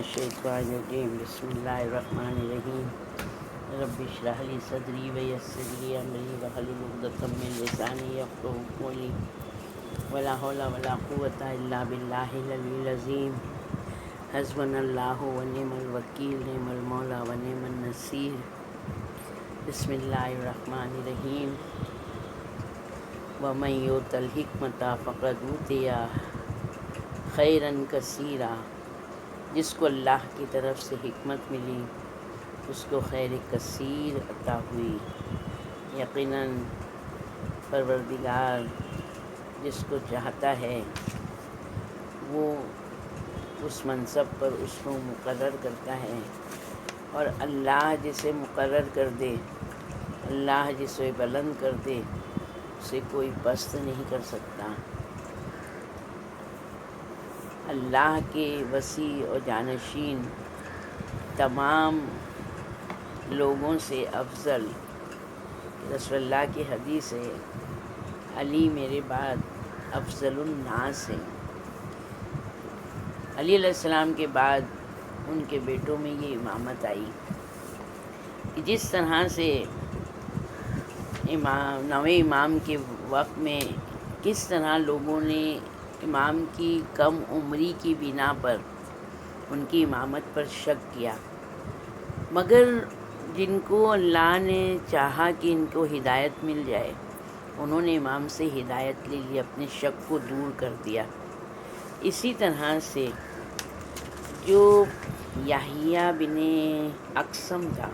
الشیطان الرجیم بسم اللہ الرحمن الرحیم رب اشرح لی صدری ویسر لی امری واحلل عقدۃ من لسانی یفقهوا قولی ولا حول ولا قوة الا باللہ العلی العظیم حسبنا اللہ ونعم الوکیل نعم المولا ونعم النصیر بسم اللہ الرحمن الرحیم ومن یؤت الحکمۃ فقد اوتی خیرا کثیرا، جس کو اللہ کی طرف سے حکمت ملی اس کو خیر کثیر عطا ہوئی۔ یقیناً پروردگار جس کو چاہتا ہے وہ اس منصب پر اس کو مقرر کرتا ہے، اور اللہ جسے مقرر کر دے، اللہ جسے بلند کر دے، اسے کوئی پست نہیں کر سکتا۔ اللہ کے وسیع و جانشین تمام لوگوں سے افضل، رسول اللہ کی حدیث ہے، علی میرے بعد افضل الناس ہیں۔ علی علیہ السلام کے بعد ان کے بیٹوں میں یہ امامت آئی کہ جس طرح سے نویں امام کے وقت میں کس طرح لوگوں نے امام کی کم عمری کی بنا پر ان کی امامت پر شک کیا، مگر جن کو اللہ نے چاہا کہ ان کو ہدایت مل جائے انہوں نے امام سے ہدایت لے لی، اپنے شک کو دور کر دیا۔ اسی طرح سے جو یحییٰ بن اقسم تھا،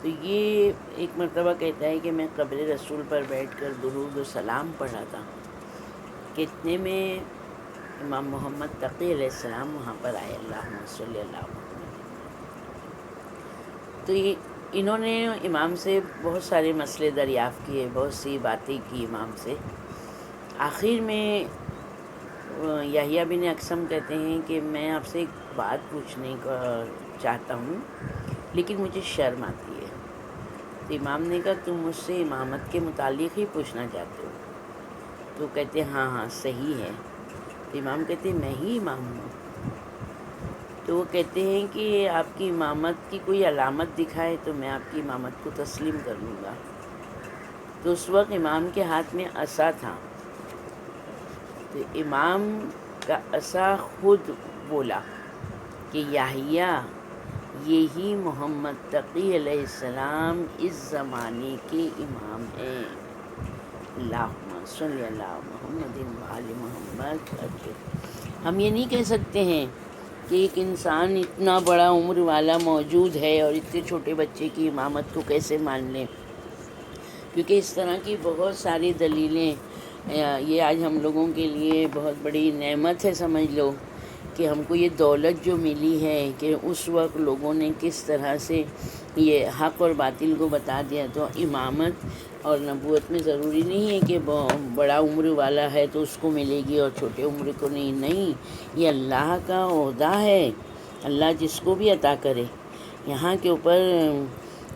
تو یہ ایک مرتبہ کہتا ہے کہ میں قبر رسول پر بیٹھ کر درود و سلام پڑھا تھا کہ اتنے میں امام محمد تقی علیہ السلام وہاں پر آئے، اللہم صلی اللہ علیہ وسلم۔ تو انہوں نے امام سے بہت سارے مسئلے دریافت کیے، بہت سی باتیں کی امام سے۔ آخر میں یحییٰ بن اقسم کہتے ہیں کہ میں آپ سے ایک بات پوچھنے کا چاہتا ہوں لیکن مجھے شرم آتی ہے۔ تو امام نے کہا تم مجھ سے امامت کے متعلق ہی پوچھنا چاہتے ہو؟ تو کہتے ہیں ہاں صحیح ہے۔ تو امام کہتے ہیں میں ہی امام ہوں؟ تو وہ کہتے ہیں کہ آپ کی امامت کی کوئی علامت دکھائے تو میں آپ کی امامت کو تسلیم کر لوں گا۔ تو اس وقت امام کے ہاتھ میں عصا تھا، تو امام کا عصا خود بولا کہ یحییٰ یہی محمد تقی علیہ السلام اس زمانے کے امام ہیں، اللہم صلی اللہ محمد وآل محمد۔ ہم یہ نہیں کہہ سکتے ہیں کہ ایک انسان اتنا بڑا عمر والا موجود ہے اور اتنے چھوٹے بچے کی امامت کو کیسے مان لیں، کیونکہ اس طرح کی بہت ساری دلیلیں، یہ آج ہم لوگوں کے لیے بہت بڑی نعمت ہے، سمجھ لو کہ ہم کو یہ دولت جو ملی ہے کہ اس وقت لوگوں نے کس طرح سے یہ حق اور باطل کو بتا دیا۔ تو امامت اور نبوت میں ضروری نہیں ہے کہ بڑا عمر والا ہے تو اس کو ملے گی اور چھوٹے عمر کو نہیں، یہ اللہ کا عہدہ ہے، اللہ جس کو بھی عطا کرے۔ یہاں کے اوپر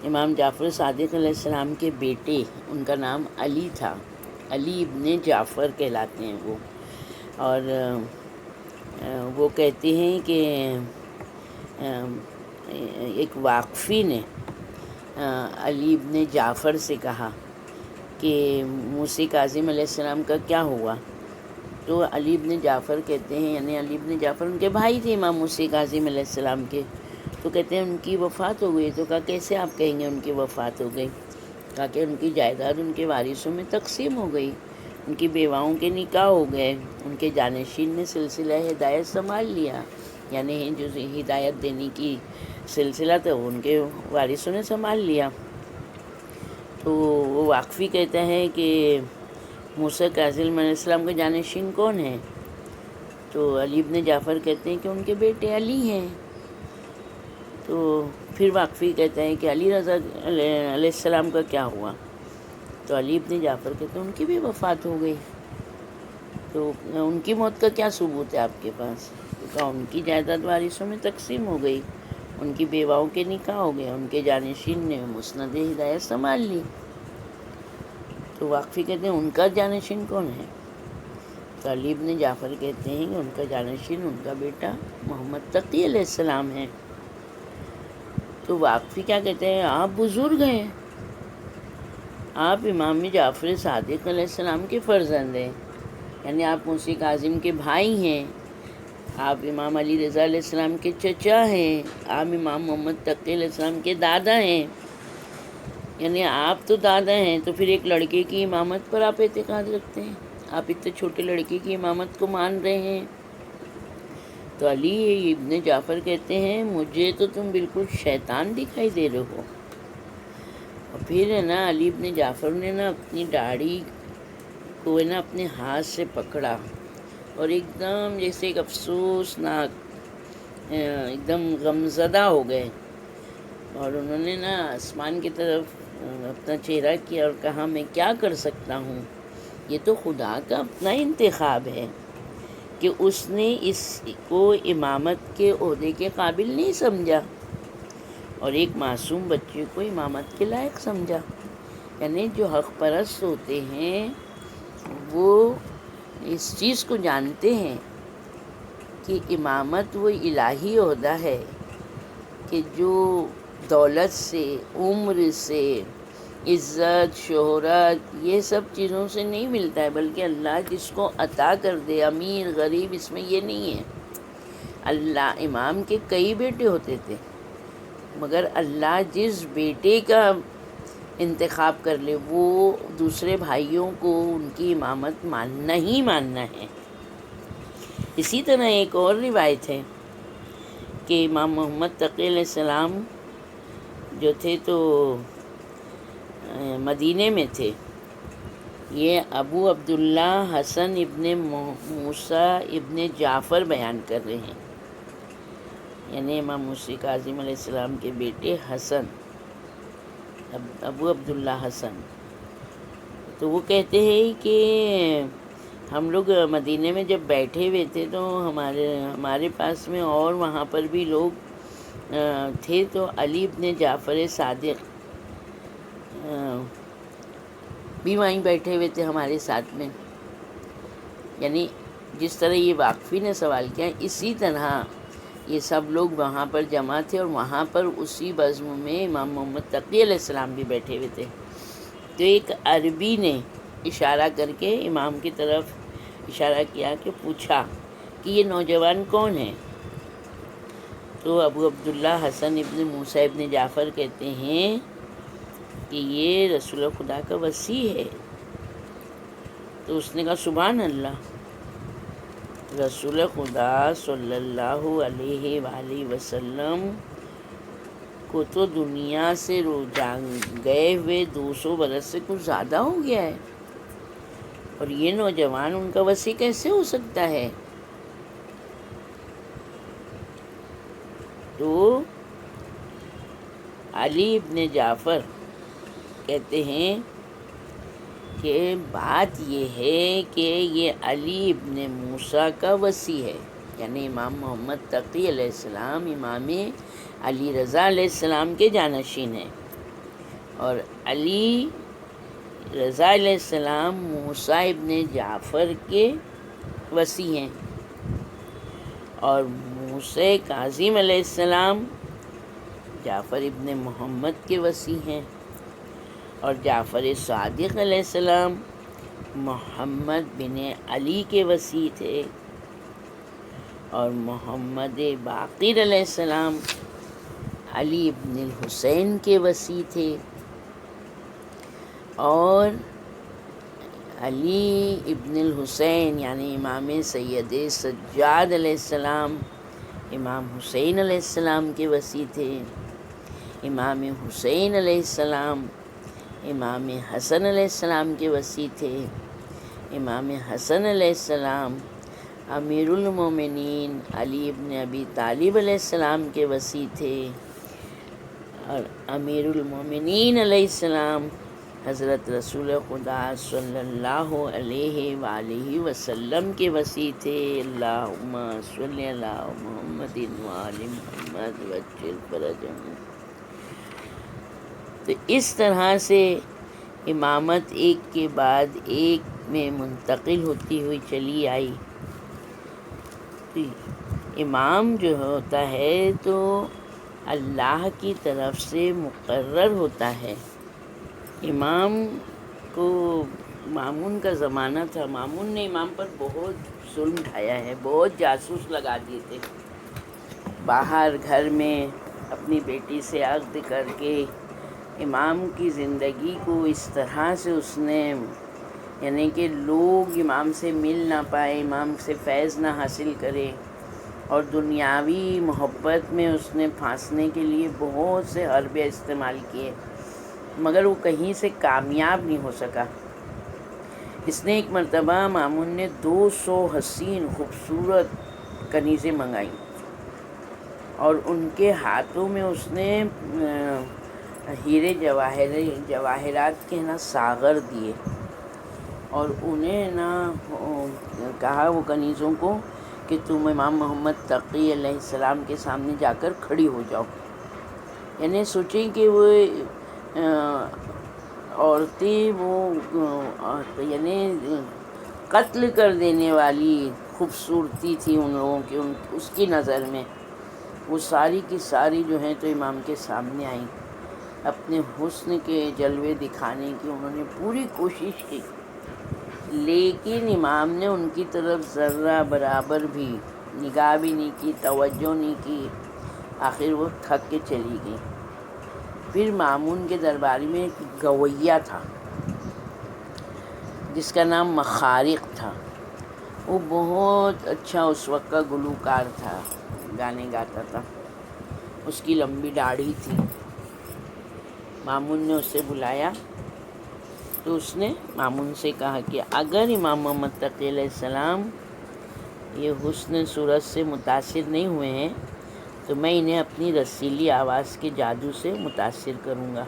امام جعفر صادق علیہ السلام کے بیٹے، ان کا نام علی تھا، علی ابن جعفر کہلاتے ہیں وہ، اور وہ کہتے ہیں کہ ایک واقفی نے علی ابن جعفر سے کہا کہ موسی کاظم علیہ السلام کا کیا ہوا؟ تو علی ابن جعفر کہتے ہیں، یعنی علی ابن جعفر ان کے بھائی تھے امام موسی کاظم علیہ السلام کے، تو کہتے ہیں ان کی وفات ہو گئی۔ تو کہا کیسے آپ کہیں گے ان کی وفات ہو گئی؟ کہا کہ ان کی جائیداد ان کے وارثوں میں تقسیم ہو گئی، ان کی بیواؤں کے نکاح ہو گئے، ان کے جانشین نے سلسلہ ہدایت سنبھال لیا، یعنی جو ہدایت دینے کی سلسلہ تھا وہ ان کے وارثوں نے سنبھال لیا۔ تو وہ واقفی کہتا ہے کہ موسیٰ کاظم علیہ السلام کے جانشین کون ہیں؟ تو علی ابن جعفر کہتے ہیں کہ ان کے بیٹے علی ہیں۔ تو پھر واقفی کہتا ہے کہ علی رضا علیہ السلام کا کیا ہوا؟ تو علی ابن جعفر کہتے ہیں ان کی بھی وفات ہو گئی۔ تو ان کی موت کا کیا ثبوت ہے آپ کے پاس؟ تو کہا ان کی جائیداد وارثوں میں تقسیم ہو گئی، ان کی بیواؤں کے نکاح ہو گئے، ان کے جانشین نے مسند ہدایت سنبھال لی۔ تو واقفی کہتے ہیں ان کا جانشین کون ہے؟ تو علی ابن جعفر کہتے ہیں کہ ان کا جانشین ان کا بیٹا محمد تقی علیہ السلام ہے۔ تو واقفی کیا کہتے ہیں، آپ بزرگ ہیں، آپ امام جعفر صادق علیہ السلام کے فرزند ہیں، یعنی آپ موسی کاظم کے بھائی ہیں، آپ امام علی رضا علیہ السلام کے چچا ہیں، آپ امام محمد تقی علیہ السلام کے دادا ہیں، یعنی آپ تو دادا ہیں، تو پھر ایک لڑکے کی امامت پر آپ اعتقاد رکھتے ہیں، آپ اتنے چھوٹے لڑکے کی امامت کو مان رہے ہیں۔ تو علی ابن جعفر کہتے ہیں مجھے تو تم بالکل شیطان دکھائی دے رہے ہو۔ اور پھر ہے نا علی ابن جعفر نے نا اپنی داڑھی کو ہے نا اپنے ہاتھ سے پکڑا اور ایک دم جیسے ایک افسوسناک ایک دم غمزدہ ہو گئے، اور انہوں نے نا آسمان کی طرف اپنا چہرہ کیا اور کہا میں کیا کر سکتا ہوں، یہ تو خدا کا اپنا انتخاب ہے کہ اس نے اس کو امامت کے عہدے کے قابل نہیں سمجھا اور ایک معصوم بچے کو امامت کے لائق سمجھا۔ یعنی جو حق پرست ہوتے ہیں وہ اس چیز کو جانتے ہیں کہ امامت وہ الہی عہدہ ہے کہ جو دولت سے، عمر سے، عزت، شہرت، یہ سب چیزوں سے نہیں ملتا ہے، بلکہ اللہ جس کو عطا کر دے، امیر غریب اس میں یہ نہیں ہے۔ اللہ امام کے کئی بیٹے ہوتے تھے، مگر اللہ جس بیٹے کا انتخاب کر لے وہ دوسرے بھائیوں کو ان کی امامت ماننا ہی ماننا ہے۔ اسی طرح ایک اور روایت ہے کہ امام محمد تقی علیہ السلام جو تھے تو مدینے میں تھے۔ یہ ابو عبداللہ حسن ابن موسیٰ ابن جعفر بیان کر رہے ہیں، یعنی امام موسی کاظم علیہ السلام کے بیٹے حسن، ابو عبداللہ حسن۔ تو وہ کہتے ہیں کہ ہم لوگ مدینے میں جب بیٹھے ہوئے تھے تو ہمارے پاس میں اور وہاں پر بھی لوگ تھے، تو علی ابن جعفر صادق بھی وہیں بیٹھے ہوئے تھے ہمارے ساتھ میں۔ یعنی جس طرح یہ واقفی نے سوال کیا اسی طرح یہ سب لوگ وہاں پر جمع تھے، اور وہاں پر اسی بزم میں امام محمد تقی علیہ السلام بھی بیٹھے ہوئے تھے۔ تو ایک عربی نے اشارہ کر کے امام کی طرف اشارہ کیا کہ پوچھا کہ یہ نوجوان کون ہے؟ تو ابو عبداللہ حسن ابن موسیٰ ابن جعفر کہتے ہیں کہ یہ رسول خدا کا وصی ہے۔ تو اس نے کہا سبحان اللہ، رسول خدا صلی اللہ علیہ وآلہ وسلم کو تو دنیا سے گئے ہوئے 200 برس سے کچھ زیادہ ہو گیا ہے، اور یہ نوجوان ان کا وصی کیسے ہو سکتا ہے؟ تو علی ابن جعفر کہتے ہیں کہ بات یہ ہے کہ یہ علی ابن موسیٰ کا وصی ہے، یعنی امام محمد تقی علیہ السلام امام علی رضا علیہ السلام کے جانشین ہیں، اور علی رضا علیہ السلام موسیٰ ابن جعفر کے وصی ہیں، اور موسیٰ کاظم علیہ السلام جعفر ابن محمد کے وصی ہیں، اور جعفر صادق علیہ السلام محمد بن علی کے وصی تھے، اور محمد باقر علیہ السلام علی ابن الحسین کے وصی تھے، اور علی ابن الحسین یعنی امام سید سجاد علیہ السلام امام حسین علیہ السلام کے وصی تھے، امام حسین علیہ السلام امام حسن علیہ السلام کے وصی تھے، امام حسن علیہ السلام امیر المومنین علی ابن ابی طالب علیہ السلام کے وصی تھے، اور امیر المومنین علیہ السلام حضرت رسول خدا صلی اللہ علیہ وآلہ وسلم کے وصی تھے۔ اللہم صلی علی محمد وآل محمد وعجل فرجہم۔ تو اس طرح سے امامت ایک کے بعد ایک میں منتقل ہوتی ہوئی چلی آئی۔ امام جو ہوتا ہے تو اللہ کی طرف سے مقرر ہوتا ہے۔ امام کو مامون کا زمانہ تھا، مامون نے امام پر بہت ظلم ڈھایا ہے، بہت جاسوس لگا دیے تھے۔ باہر گھر میں اپنی بیٹی سے عقد کر کے امام کی زندگی کو اس طرح سے اس نے، یعنی کہ لوگ امام سے مل نہ پائے، امام سے فیض نہ حاصل کرے، اور دنیاوی محبت میں اس نے پھانسنے کے لیے بہت سے حربے استعمال کیے، مگر وہ کہیں سے کامیاب نہیں ہو سکا۔ اس نے ایک مرتبہ مامون نے 200 حسین خوبصورت کنیزیں منگائیں اور ان کے ہاتھوں میں اس نے ہیرے جواہرات کے ساغر دیے، اور انہیں کہا وہ کنیزوں کو کہ تم امام محمد تقی علیہ السلام کے سامنے جا کر کھڑی ہو جاؤ۔ یعنی سوچیں کہ وہ عورتیں یعنی قتل کر دینے والی خوبصورتی تھی ان لوگوں کی، اس کی نظر میں وہ ساری کی ساری جو ہیں تو امام کے سامنے آئیں۔ اپنے حسن کے جلوے دکھانے کی انہوں نے پوری کوشش کی، لیکن امام نے ان کی طرف ذرہ برابر بھی نگاہ بھی نہیں کی، توجہ نہیں کی۔ آخر وہ تھک کے چلی گئی۔ پھر مامون کے دربار میں ایک گویا تھا جس کا نام مخارق تھا، وہ بہت اچھا اس وقت کا گلوکار تھا، گانے گاتا تھا، اس کی لمبی داڑھی تھی۔ مامون نے اسے بلایا تو اس نے مامون سے کہا کہ اگر امام محمد تقی علیہ السلام یہ حسن صورت سے متاثر نہیں ہوئے ہیں تو میں انہیں اپنی رسیلی آواز کے جادو سے متاثر کروں گا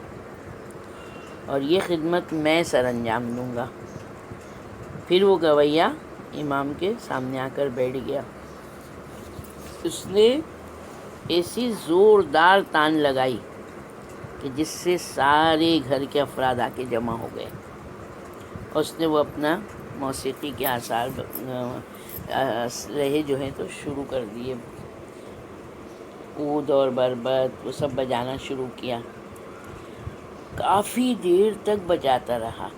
اور یہ خدمت میں سر انجام دوں گا۔ پھر وہ گویا امام کے سامنے آ کر بیٹھ گیا۔ اس نے ایسی زوردار تان لگائی کہ جس سے سارے گھر کے افراد آ کے جمع ہو گئے۔ اس نے وہ اپنا موسیقی کے اسلحے جو ہیں تو شروع کر دیے، عود اور بربط وہ سب بجانا شروع کیا۔ کافی دیر تک بجاتا رہا،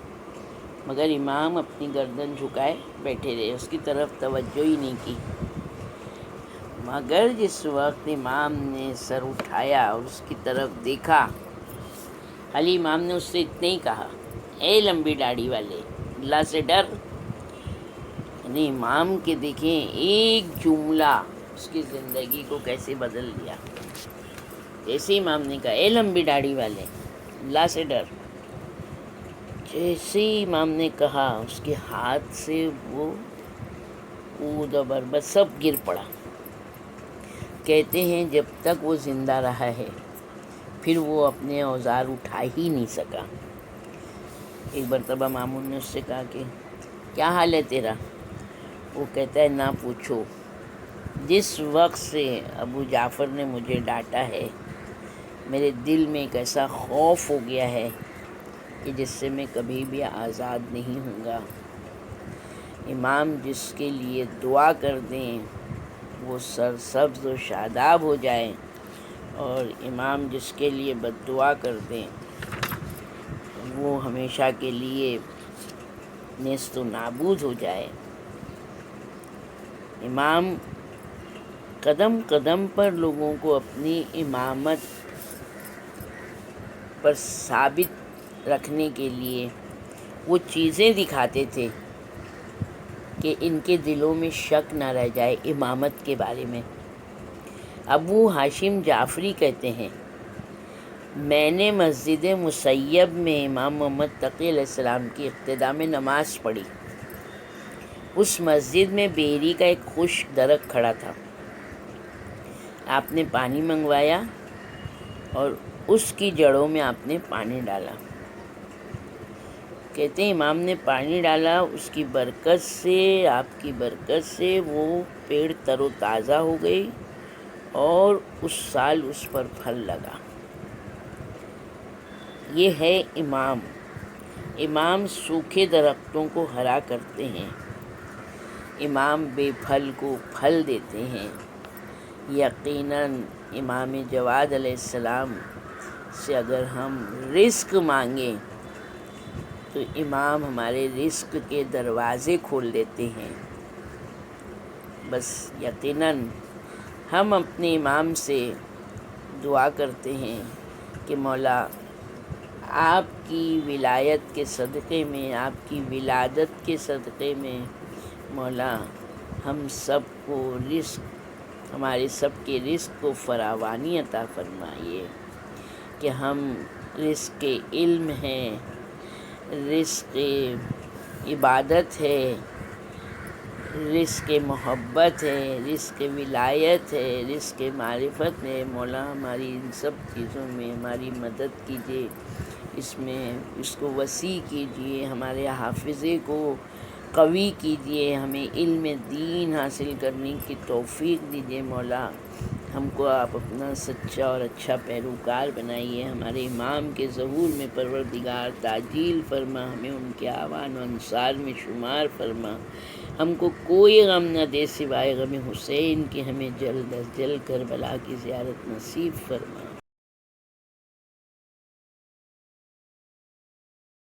مگر امام اپنی گردن جھکائے بیٹھے رہے، اس کی طرف توجہ ہی نہیں کی۔ مگر جس وقت امام نے سر اٹھایا اور اس کی طرف دیکھا، خالی امام نے اس سے اتنا ہی کہا، اے لمبی داڑھی والے، اللہ سے ڈر۔ یعنی امام کے دیکھیں ایک جملہ اس کی زندگی کو کیسے بدل دیا۔ جیسے امام نے کہا اے لمبی داڑھی والے، اللہ سے ڈر، جیسے امام نے کہا اس کے ہاتھ سے وہ عود و بربط سب گر پڑا۔ کہتے ہیں جب تک وہ زندہ رہا ہے پھر وہ اپنے اوزار اٹھا ہی نہیں سکا۔ ایک مرتبہ مامون نے اس سے کہا کہ کیا حال ہے تیرا؟ وہ کہتا ہے نہ پوچھو، جس وقت سے ابو جعفر نے مجھے ڈانٹا ہے میرے دل میں ایک ایسا خوف ہو گیا ہے کہ جس سے میں کبھی بھی آزاد نہیں ہوں گا۔ امام جس کے لیے دعا کر دیں وہ سرسبز و شاداب ہو جائے، اور امام جس کے لیے بد دعا کر دیں وہ ہمیشہ کے لیے نیست و نابود ہو جائے۔ امام قدم قدم پر لوگوں کو اپنی امامت پر ثابت رکھنے کے لیے وہ چیزیں دکھاتے تھے کہ ان کے دلوں میں شک نہ رہ جائے امامت کے بارے میں۔ ابو ہاشم جعفری کہتے ہیں، میں نے مسجد مسیب میں امام محمد تقی علیہ السلام کی اقتداء میں نماز پڑھی۔ اس مسجد میں بیری کا ایک خشک درخت کھڑا تھا۔ آپ نے پانی منگوایا اور اس کی جڑوں میں آپ نے پانی ڈالا۔ کہتے ہیں امام نے پانی ڈالا، اس کی برکت سے، آپ کی برکت سے وہ پیڑ تر و تازہ ہو گئی اور اس سال اس پر پھل لگا۔ یہ ہے امام۔ امام سوکھے درختوں کو ہرا کرتے ہیں، امام بے پھل کو پھل دیتے ہیں۔ یقیناً امام جواد علیہ السلام سے اگر ہم رزق مانگیں تو امام ہمارے رزق کے دروازے کھول دیتے ہیں۔ بس یقیناً ہم اپنے امام سے دعا کرتے ہیں کہ مولا آپ کی ولایت کے صدقے میں، آپ کی ولادت کے صدقے میں مولا ہم سب کو رزق، ہمارے سب کے رزق کو فراوانی عطا فرمائیے، کہ ہم رزق علم ہے، رزق عبادت ہے، رزق محبت ہے، رزق ولایت ہے، رزق معرفت ہے، مولا ہماری ان سب چیزوں میں ہماری مدد کیجیے، اس کو وسیع کیجیے، ہمارے حافظے کو قوی کیجیے، ہمیں علم دین حاصل کرنے کی توفیق دیجیے مولا، ہم کو آپ اپنا سچا اور اچھا پیروکار بنائیے، ہمارے امام کے ظہور میں پروردگار تعجیل فرما، ہمیں ان کے اعوان و انصار میں شمار فرما، ہم کو کوئی غم نہ دے سوائے غم حسین کی، ہمیں جلد از جلد کربلا کی زیارت نصیب فرما۔